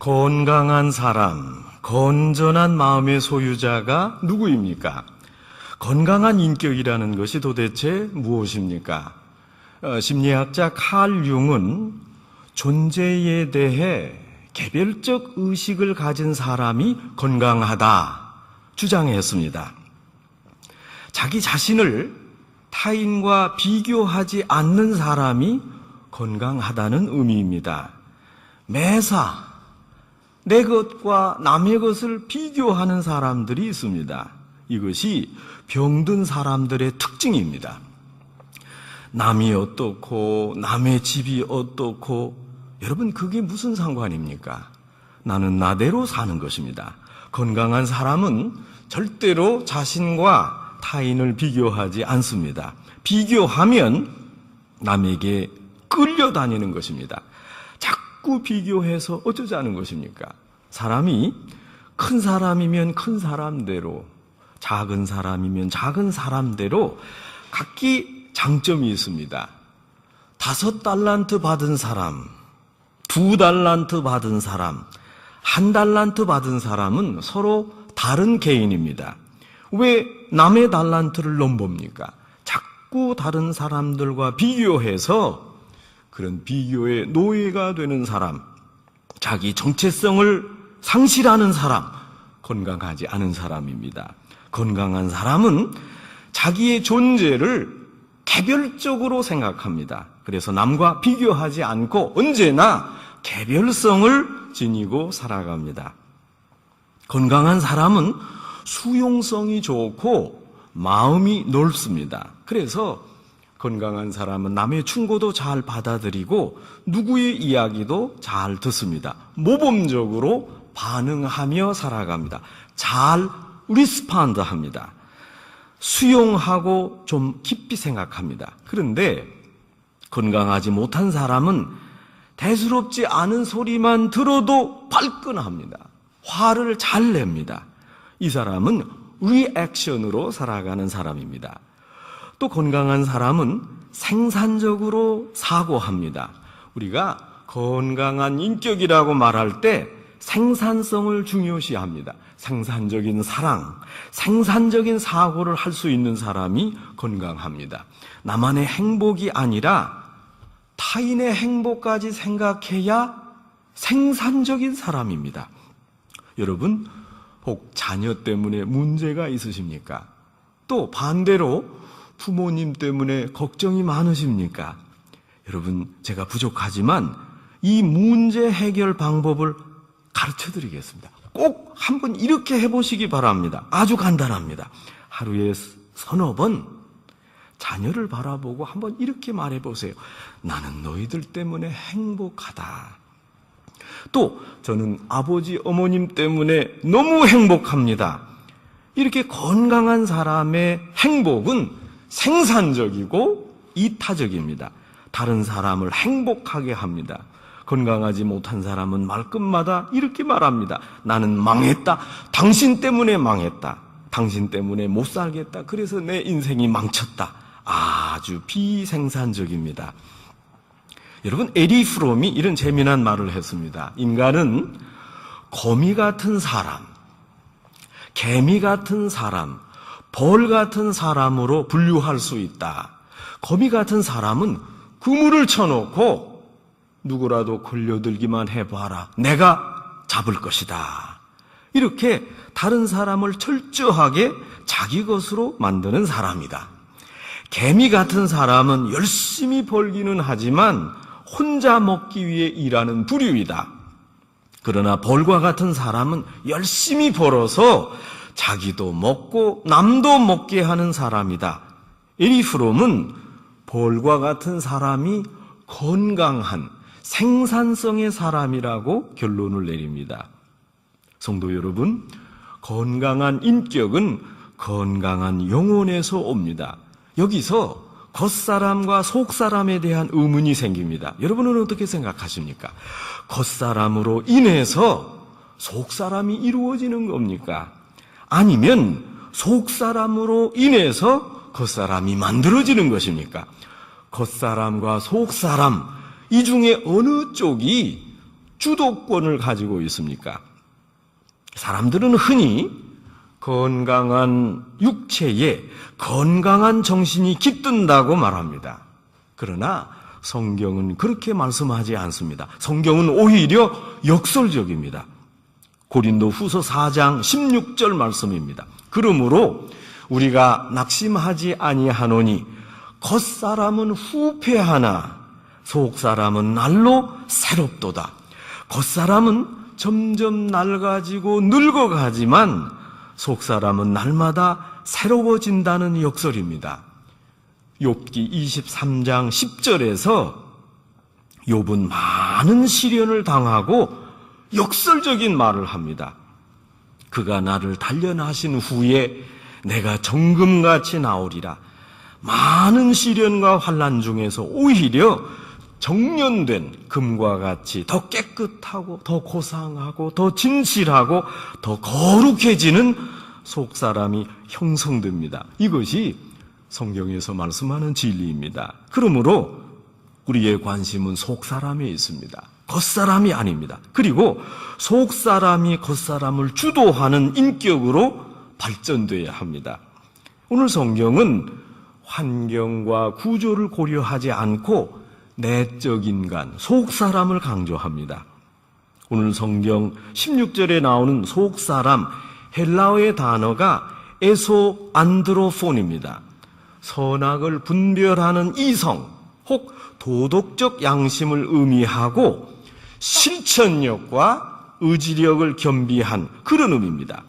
건강한 사람, 건전한 마음의 소유자가 누구입니까? 건강한 인격이라는 것이 도대체 무엇입니까? 심리학자 칼 융은 존재에 대해 개별적 의식을 가진 사람이 건강하다 주장했습니다. 자기 자신을 타인과 비교하지 않는 사람이 건강하다는 의미입니다. 매사 내 것과 남의 것을 비교하는 사람들이 있습니다. 이것이 병든 사람들의 특징입니다. 남이 어떻고 남의 집이 어떻고 여러분 그게 무슨 상관입니까? 나는 나대로 사는 것입니다. 건강한 사람은 절대로 자신과 타인을 비교하지 않습니다. 비교하면 남에게 끌려다니는 것입니다. 자꾸 비교해서 어쩌자는 것입니까? 사람이 큰 사람이면 큰 사람대로, 작은 사람이면 작은 사람대로 각기 장점이 있습니다. 5달란트 받은 사람, 2달란트 받은 사람, 1달란트 받은 사람은 서로 다른 개인입니다. 왜 남의 달란트를 넘봅니까? 자꾸 다른 사람들과 비교해서 그런 비교의 노예가 되는 사람, 자기 정체성을 상실하는 사람, 건강하지 않은 사람입니다. 건강한 사람은 자기의 존재를 개별적으로 생각합니다. 그래서 남과 비교하지 않고 언제나 개별성을 지니고 살아갑니다. 건강한 사람은 수용성이 좋고 마음이 넓습니다. 그래서 건강한 사람은 남의 충고도 잘 받아들이고 누구의 이야기도 잘 듣습니다. 모범적으로 반응하며 살아갑니다. 잘 리스폰드합니다. 수용하고 좀 깊이 생각합니다. 그런데 건강하지 못한 사람은 대수롭지 않은 소리만 들어도 발끈합니다. 화를 잘 냅니다. 이 사람은 리액션으로 살아가는 사람입니다. 또 건강한 사람은 생산적으로 사고합니다. 우리가 건강한 인격이라고 말할 때 생산성을 중요시합니다. 생산적인 사랑, 생산적인 사고를 할 수 있는 사람이 건강합니다. 나만의 행복이 아니라 타인의 행복까지 생각해야 생산적인 사람입니다. 여러분, 혹 자녀 때문에 문제가 있으십니까? 또 반대로 부모님 때문에 걱정이 많으십니까? 여러분, 제가 부족하지만 이 문제 해결 방법을 가르쳐 드리겠습니다. 꼭 한번 이렇게 해보시기 바랍니다. 아주 간단합니다. 하루에 서너 번 자녀를 바라보고 한번 이렇게 말해보세요. 나는 너희들 때문에 행복하다. 또 저는 아버지, 어머님 때문에 너무 행복합니다. 이렇게 건강한 사람의 행복은 생산적이고 이타적입니다. 다른 사람을 행복하게 합니다. 건강하지 못한 사람은 말끝마다 이렇게 말합니다. 나는 망했다. 당신 때문에 망했다. 당신 때문에 못 살겠다. 그래서 내 인생이 망쳤다. 아주 비생산적입니다. 여러분, 에리 프롬이 이런 재미난 말을 했습니다. 인간은 거미 같은 사람, 개미 같은 사람, 벌 같은 사람으로 분류할 수 있다. 거미 같은 사람은 그물을 쳐놓고 누구라도 걸려들기만 해봐라. 내가 잡을 것이다. 이렇게 다른 사람을 철저하게 자기 것으로 만드는 사람이다. 개미 같은 사람은 열심히 벌기는 하지만 혼자 먹기 위해 일하는 부류이다. 그러나 벌과 같은 사람은 열심히 벌어서 자기도 먹고 남도 먹게 하는 사람이다. 에리 프롬은 벌과 같은 사람이 건강한 생산성의 사람이라고 결론을 내립니다. 성도 여러분, 건강한 인격은 건강한 영혼에서 옵니다. 여기서 겉사람과 속사람에 대한 의문이 생깁니다. 여러분은 어떻게 생각하십니까? 겉사람으로 인해서 속사람이 이루어지는 겁니까? 아니면 속사람으로 인해서 겉사람이 만들어지는 것입니까? 겉사람과 속사람, 이 중에 어느 쪽이 주도권을 가지고 있습니까? 사람들은 흔히 건강한 육체에 건강한 정신이 깃든다고 말합니다. 그러나 성경은 그렇게 말씀하지 않습니다. 성경은 오히려 역설적입니다. 고린도 후서 4장 16절 말씀입니다. 그러므로 우리가 낙심하지 아니하노니 겉사람은 후패하나 속사람은 날로 새롭도다. 겉사람은 점점 낡아지고 늙어가지만 속사람은 날마다 새로워진다는 역설입니다. 욥기 23장 10절에서 욥은 많은 시련을 당하고 역설적인 말을 합니다. 그가 나를 단련하신 후에 내가 정금같이 나오리라. 많은 시련과 환난 중에서 오히려 정련된 금과 같이 더 깨끗하고 더 고상하고 더 진실하고 더 거룩해지는 속사람이 형성됩니다. 이것이 성경에서 말씀하는 진리입니다. 그러므로 우리의 관심은 속사람에 있습니다. 겉사람이 아닙니다. 그리고 속사람이 겉사람을 주도하는 인격으로 발전돼야 합니다. 오늘 성경은 환경과 구조를 고려하지 않고 내적 인간, 속사람을 강조합니다. 오늘 성경 16절에 나오는 속사람, 헬라어의 단어가 에소 안드로폰입니다. 선악을 분별하는 이성, 혹 도덕적 양심을 의미하고 실천력과 의지력을 겸비한 그런 의미입니다.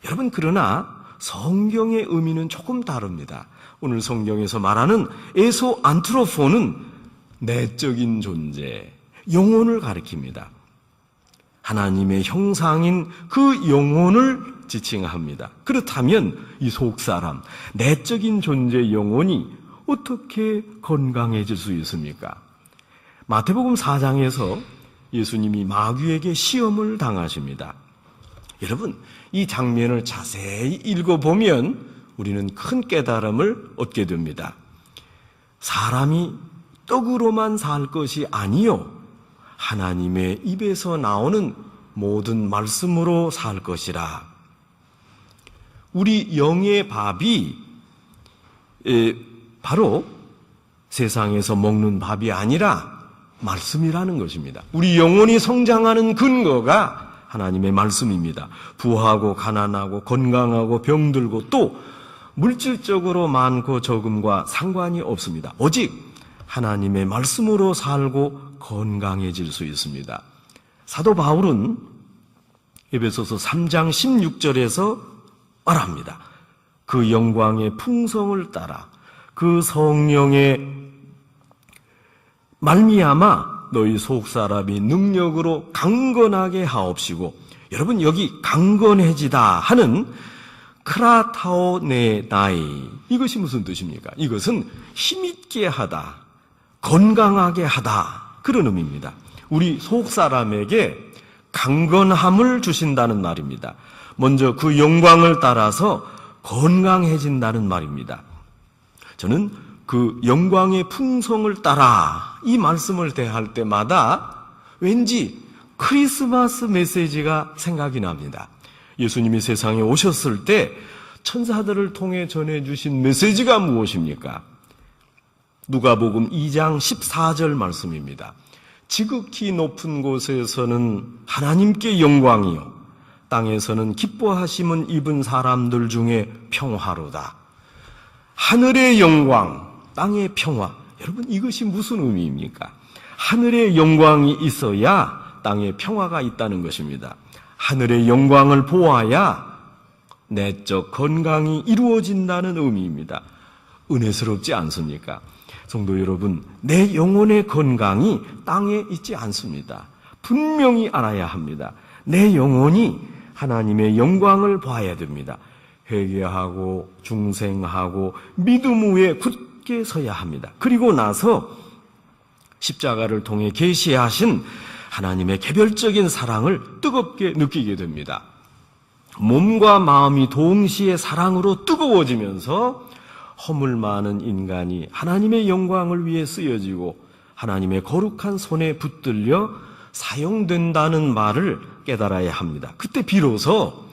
여러분, 그러나 성경의 의미는 조금 다릅니다. 오늘 성경에서 말하는 에소 안트로폰은 내적인 존재, 영혼을 가리킵니다. 하나님의 형상인 그 영혼을 지칭합니다. 그렇다면 이 속사람, 내적인 존재 영혼이 어떻게 건강해질 수 있습니까? 마태복음 4장에서 예수님이 마귀에게 시험을 당하십니다. 여러분, 이 장면을 자세히 읽어보면 우리는 큰 깨달음을 얻게 됩니다. 사람이 떡으로만 살 것이 아니요 하나님의 입에서 나오는 모든 말씀으로 살 것이라. 우리 영의 밥이 바로 세상에서 먹는 밥이 아니라 말씀이라는 것입니다. 우리 영혼이 성장하는 근거가 하나님의 말씀입니다. 부하고 가난하고 건강하고 병들고 또 물질적으로 많고 적음과 상관이 없습니다. 오직 하나님의 말씀으로 살고 건강해질 수 있습니다. 사도 바울은 에베소서 3장 16절에서 말합니다. 그 영광의 풍성을 따라 그 성령의 말미암아 너희 속사람이 능력으로 강건하게 하옵시고, 여러분 여기 강건해지다 하는 크라타오네나이, 이것이 무슨 뜻입니까? 이것은 힘있게 하다, 건강하게 하다, 그런 의미입니다. 우리 속사람에게 강건함을 주신다는 말입니다. 먼저 그 영광을 따라서 건강해진다는 말입니다. 저는 그 영광의 풍성을 따라 이 말씀을 대할 때마다 왠지 크리스마스 메시지가 생각이 납니다. 예수님이 세상에 오셨을 때 천사들을 통해 전해주신 메시지가 무엇입니까? 누가복음 2장 14절 말씀입니다. 지극히 높은 곳에서는 하나님께 영광이요 땅에서는 기뻐하심은 입은 사람들 중에 평화로다. 하늘의 영광, 땅의 평화. 여러분, 이것이 무슨 의미입니까? 하늘의 영광이 있어야 땅에 평화가 있다는 것입니다. 하늘의 영광을 보아야 내적 건강이 이루어진다는 의미입니다. 은혜스럽지 않습니까? 성도 여러분, 내 영혼의 건강이 땅에 있지 않습니다. 분명히 알아야 합니다. 내 영혼이 하나님의 영광을 봐야 됩니다. 회개하고 중생하고 믿음 위에 굳게 서야 합니다. 그리고 나서 십자가를 통해 계시하신 하나님의 개별적인 사랑을 뜨겁게 느끼게 됩니다. 몸과 마음이 동시에 사랑으로 뜨거워지면서 허물 많은 인간이 하나님의 영광을 위해 쓰여지고 하나님의 거룩한 손에 붙들려 사용된다는 말을 깨달아야 합니다. 그때 비로소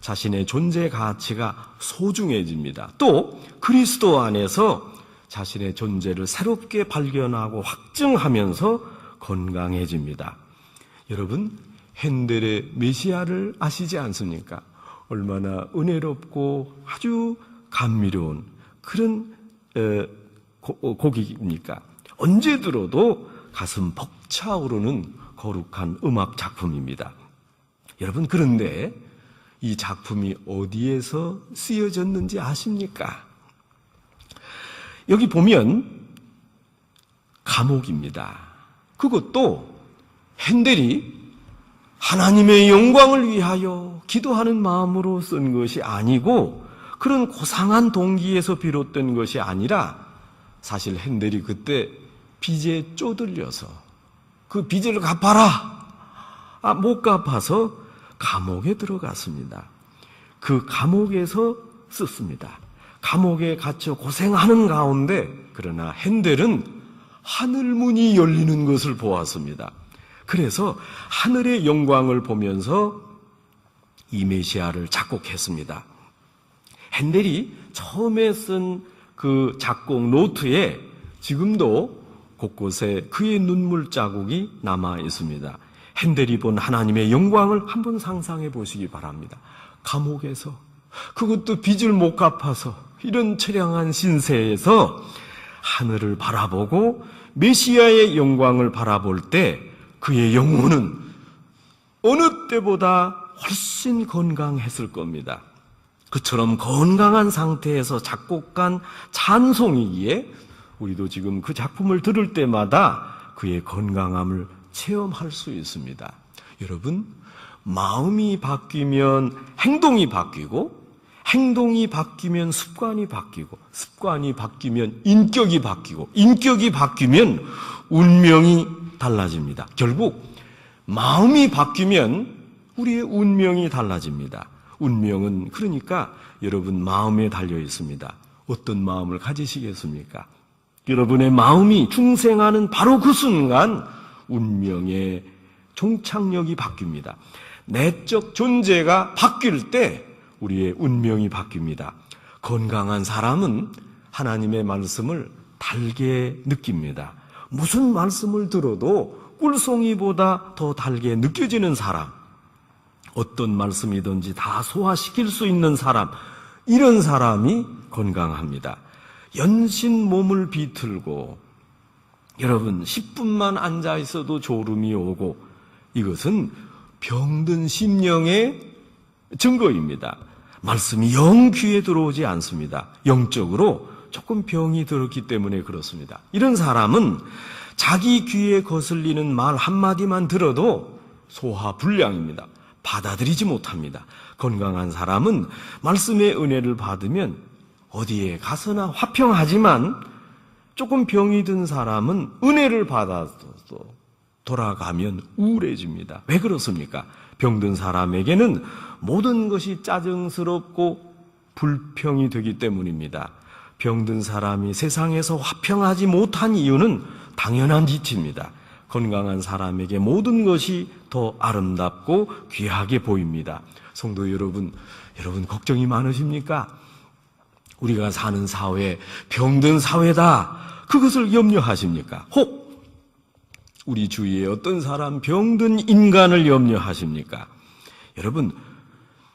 자신의 존재 가치가 소중해집니다. 또 그리스도 안에서 자신의 존재를 새롭게 발견하고 확증하면서 건강해집니다. 여러분, 핸델의 메시아를 아시지 않습니까? 얼마나 은혜롭고 아주 감미로운 그런 곡입니까? 언제 들어도 가슴 벅차오르는 거룩한 음악 작품입니다. 여러분, 그런데 이 작품이 어디에서 쓰여졌는지 아십니까? 여기 보면 감옥입니다. 그것도 핸델이 하나님의 영광을 위하여 기도하는 마음으로 쓴 것이 아니고 그런 고상한 동기에서 비롯된 것이 아니라 사실 핸델이 그때 빚에 쪼들려서 그 빚을 갚아라! 못 갚아서 감옥에 들어갔습니다. 그 감옥에서 썼습니다. 감옥에 갇혀 고생하는 가운데 그러나 핸델은 하늘문이 열리는 것을 보았습니다. 그래서 하늘의 영광을 보면서 이 메시아를 작곡했습니다. 핸델이 처음에 쓴 그 작곡 노트에 지금도 곳곳에 그의 눈물 자국이 남아 있습니다. 핸델이 본 하나님의 영광을 한번 상상해 보시기 바랍니다. 감옥에서, 그것도 빚을 못 갚아서 이런 처량한 신세에서 하늘을 바라보고 메시아의 영광을 바라볼 때 그의 영혼은 어느 때보다 훨씬 건강했을 겁니다. 그처럼 건강한 상태에서 작곡한 찬송이기에 우리도 지금 그 작품을 들을 때마다 그의 건강함을 체험할 수 있습니다. 여러분, 마음이 바뀌면 행동이 바뀌고, 행동이 바뀌면 습관이 바뀌고, 습관이 바뀌면 인격이 바뀌고, 인격이 바뀌면 운명이 달라집니다. 결국 마음이 바뀌면 우리의 운명이 달라집니다. 운명은 그러니까 여러분 마음에 달려 있습니다. 어떤 마음을 가지시겠습니까? 여러분의 마음이 중생하는 바로 그 순간 운명의 종착역이 바뀝니다. 내적 존재가 바뀔 때 우리의 운명이 바뀝니다. 건강한 사람은 하나님의 말씀을 달게 느낍니다. 무슨 말씀을 들어도 꿀송이보다 더 달게 느껴지는 사람, 어떤 말씀이든지 다 소화시킬 수 있는 사람, 이런 사람이 건강합니다. 연신 몸을 비틀고 여러분 10분만 앉아 있어도 졸음이 오고 이것은 병든 심령의 증거입니다. 말씀이 영 귀에 들어오지 않습니다. 영적으로 조금 병이 들었기 때문에 그렇습니다. 이런 사람은 자기 귀에 거슬리는 말 한마디만 들어도 소화 불량입니다. 받아들이지 못합니다. 건강한 사람은 말씀의 은혜를 받으면 어디에 가서나 화평하지만 조금 병이 든 사람은 은혜를 받아서 돌아가면 우울해집니다. 왜 그렇습니까? 병든 사람에게는 모든 것이 짜증스럽고 불평이 되기 때문입니다. 병든 사람이 세상에서 화평하지 못한 이유는 당연한 지치입니다. 건강한 사람에게 모든 것이 더 아름답고 귀하게 보입니다. 성도 여러분 걱정이 많으십니까? 우리가 사는 사회, 병든 사회다. 그것을 염려하십니까? 혹 우리 주위에 어떤 사람 병든 인간을 염려하십니까? 여러분,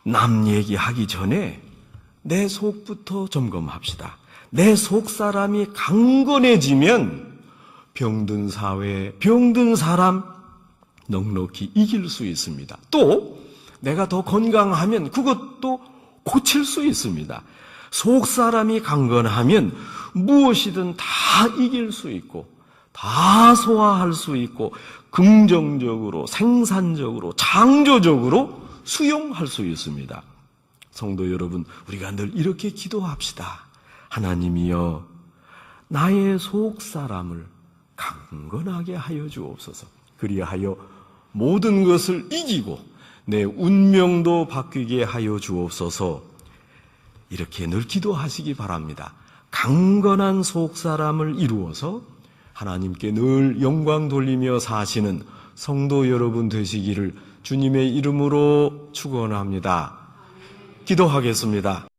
남 얘기하기 전에 내 속부터 점검합시다. 내 속 사람이 강건해지면 병든 사회, 병든 사람 넉넉히 이길 수 있습니다. 또 내가 더 건강하면 그것도 고칠 수 있습니다. 속 사람이 강건하면 무엇이든 다 이길 수 있고 다 소화할 수 있고 긍정적으로, 생산적으로, 창조적으로 수용할 수 있습니다. 성도 여러분, 우리가 늘 이렇게 기도합시다. 하나님이여, 나의 속 사람을 강건하게 하여 주옵소서. 그리하여 모든 것을 이기고 내 운명도 바뀌게 하여 주옵소서. 이렇게 늘 기도하시기 바랍니다. 강건한 속 사람을 이루어서 하나님께 늘 영광 돌리며 사시는 성도 여러분 되시기를 주님의 이름으로 축원합니다. 기도하겠습니다.